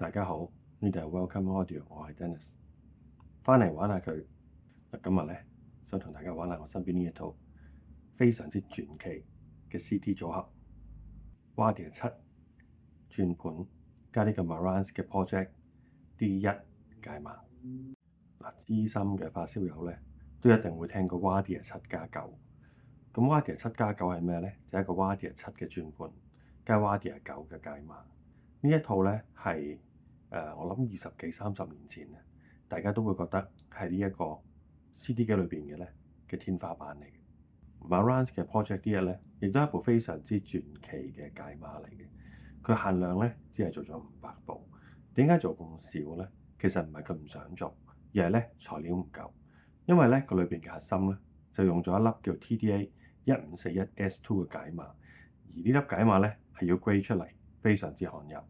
大家好，呢度係 Welcome Audio，我係 Dennis，翻嚟玩下佢。今日咧想同大家玩下我身邊呢一套非常之傳奇嘅 CD 組合 Wardia 7轉盤加呢個 Marantz 嘅 Project D1 解碼。資深嘅發燒友咧都一定會聽過 Wardia 7+9。咁 Wardia 7+9係咩咧？就係一個 Wardia 7嘅轉盤加 Wardia 9嘅解碼。呢一套咧係我諗20幾30年前咧，大家都會覺得係呢一個 CD 機裏邊嘅咧嘅天花板嚟嘅。Marantz 嘅 Project D1 咧，亦都係一部非常之傳奇嘅解碼嚟嘅。佢限量咧只係做咗500部。點解做咁少咧？其實唔係佢唔想做，而係咧材料唔夠。因為咧佢裏邊嘅核心咧就用咗一粒叫 TDA1541S2 嘅解碼，而呢粒解碼咧係要 grade 出嚟，非常之罕有。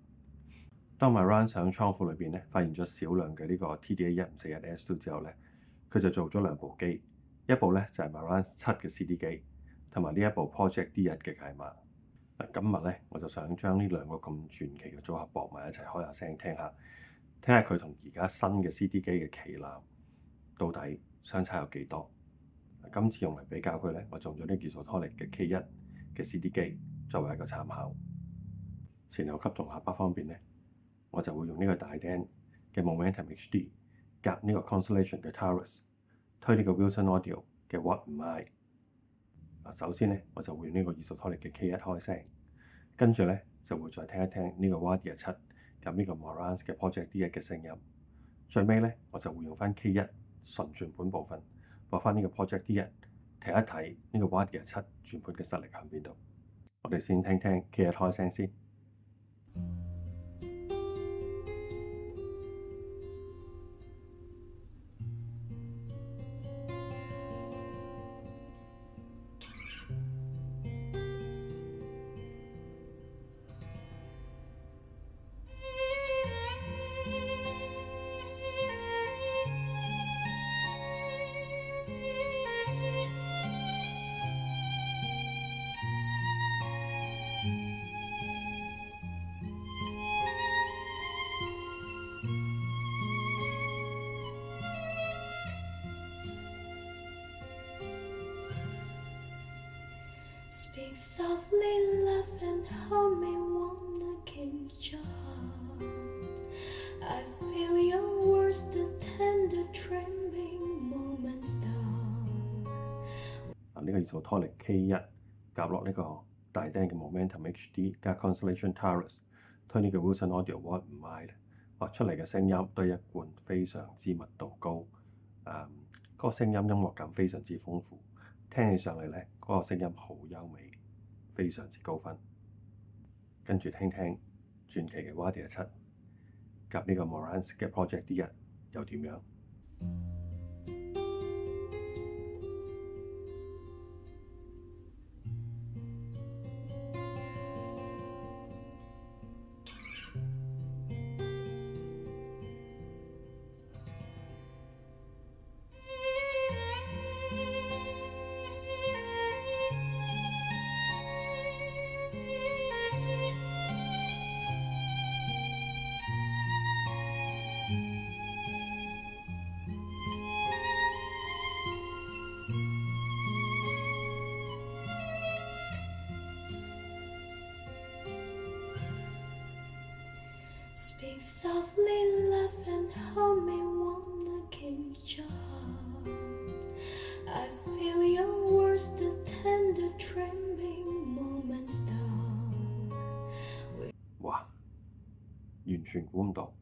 當 Marantz 上倉庫裏邊咧，發現咗少量嘅呢個 TDA1541S2 之後咧，佢就做咗2部機，一部咧就係 Marantz 7嘅 CD 機，同埋呢一部 Project D1 嘅解碼。今日咧我就想將呢兩個咁傳奇嘅組合駁埋一齊，開下聲聽下佢同而家新嘅 CD 機嘅旗艦到底相差有幾多。今次用嚟比較佢咧，我用咗呢個 Isotonic 嘅 K1 嘅 CD 機作為一個參考。前後級同喇叭方面咧，我就會用呢個大釘嘅 Momentum HD 夾呢個 Constellation 嘅 Taurus 推呢個 Wilson Audio 嘅 What Am I。首先咧，我就會用呢個 Isotonic 嘅 K1 開聲，跟住咧就會再聽一聽呢個 Wardia 7夾呢個 Marantz 嘅 Project D1 嘅聲音。最尾咧，我就會用翻 K1 純轉盤部分播翻呢個 Project D1，睇一睇呢個 Wardia 7轉盤嘅實力喺邊度。我哋先聽聽 K1 開聲先。Speak softly, love, and hold me warm against your heart. I feel your words, the tender trembling moments down。呢個 Isotonic K1 夾落呢個大釘嘅 Momentum HD 加 Constellation Taurus 推呢個 Wilson Audio What Am I咧，畫出嚟嘅聲音都係一貫非常之密度高，嗰個聲音音樂感非常之豐富，聽起上嚟咧嗰個聲音好優美，非常之高分。跟住聽聽傳奇嘅 Wardia 7夾呢個 Marantz 嘅 Project D1又點樣？Speak softly, love, and hold me warm against your heart. I feel your words, the tender trembling moments down。哇！完全估唔到，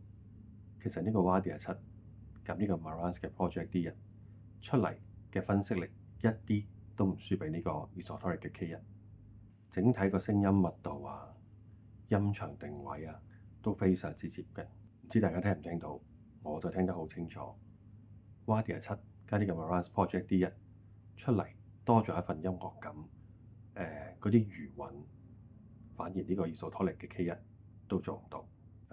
其實呢個 Wardia 7夾呢個 Marantz 嘅 Project D1出嚟嘅分析力一啲都唔輸俾呢個 Isotonic 嘅 K1。整體個聲音密度啊、音場定位啊都非常之接近。唔知大家聽唔聽到？我就聽得好清楚。Wardia 7加呢個 Marantz Project D1出嚟多咗一份音樂感，嗰啲餘韻，反而呢個 Isotonic 嘅 K1都做唔到。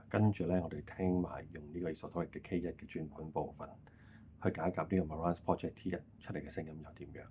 跟住咧，我哋聽埋用呢個 Isotonic 嘅 K1嘅轉盤部分去解夾呢個 Marantz Project D1出嚟嘅聲音又點樣？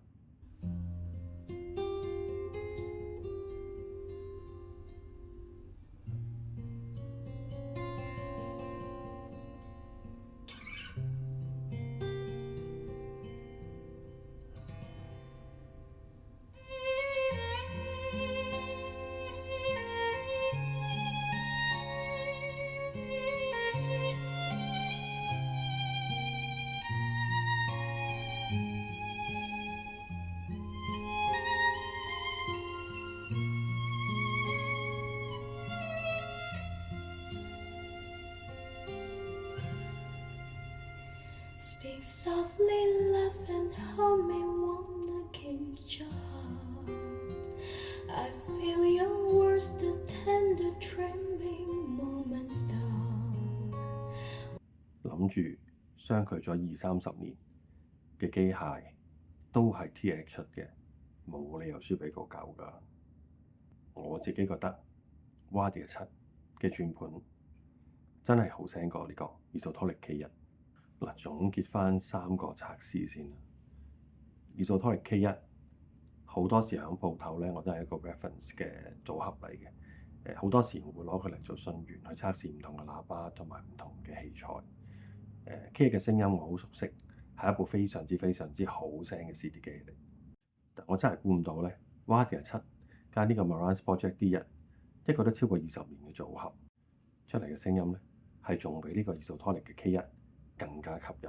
Speak softly, laugh and hold me warm against your heart. I feel your words, the tender trembling moments start. 諗住相距咗20-30年嘅機械都係 TX 出嘅，冇理由輸俾個舊㗎。我自己覺得 Wardia 7嘅轉盤真係好聲過呢個 Isotonic K1。嗱，總結翻3個測試先啦。Isotonic K1好多時喺鋪頭咧，我都係一個 reference 嘅組合嚟嘅。好多時我會攞佢嚟做信源去測試唔同嘅喇叭同埋唔同嘅器材。K1嘅聲音我好熟悉，係一部非常之好聲嘅 CD 機嚟。但我真係估唔到咧 Wardia 7加呢個 Marantz Project D1，一個都超過20年嘅組合出嚟嘅聲音咧，係仲比呢個 Isotonic 嘅 K1更加吸引。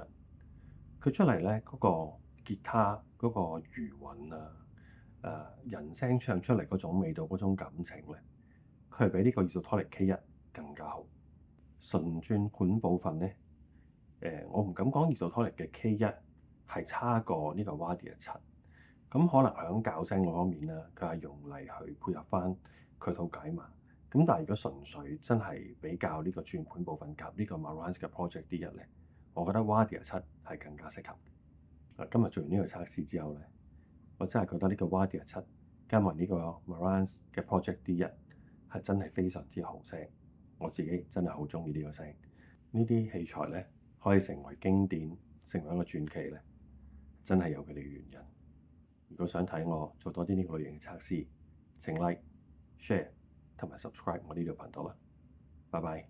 佢出嚟咧嗰個吉他嗰個餘韻啊，人聲唱出嚟嗰種味道嗰種感情咧，佢係比呢個 Isotonic K1更加好。純轉盤部分咧，我唔敢講 Isotonic 嘅 K1係差過呢個 Wardia 7。咁可能喺校聲嗰方面咧，佢係用嚟去配合翻佢套解碼。咁但係如果純粹真係比較呢個轉盤部分及呢個 Marantz 嘅 Project D1咧，我覺得 Wardia 7係更加適合。今日做完呢個測試之後咧，我真係覺得呢個 Wardia 7加埋呢個 Marantz 嘅 Project D1係真係非常之好聲。我自己真係好中意呢個聲。呢啲器材咧可以成為經典，成為一個傳奇咧，真係有佢哋嘅原因。如果想睇我做多啲呢個類型嘅測試，請 Like、Share 同埋 Subscribe 我呢條頻道啦。拜拜。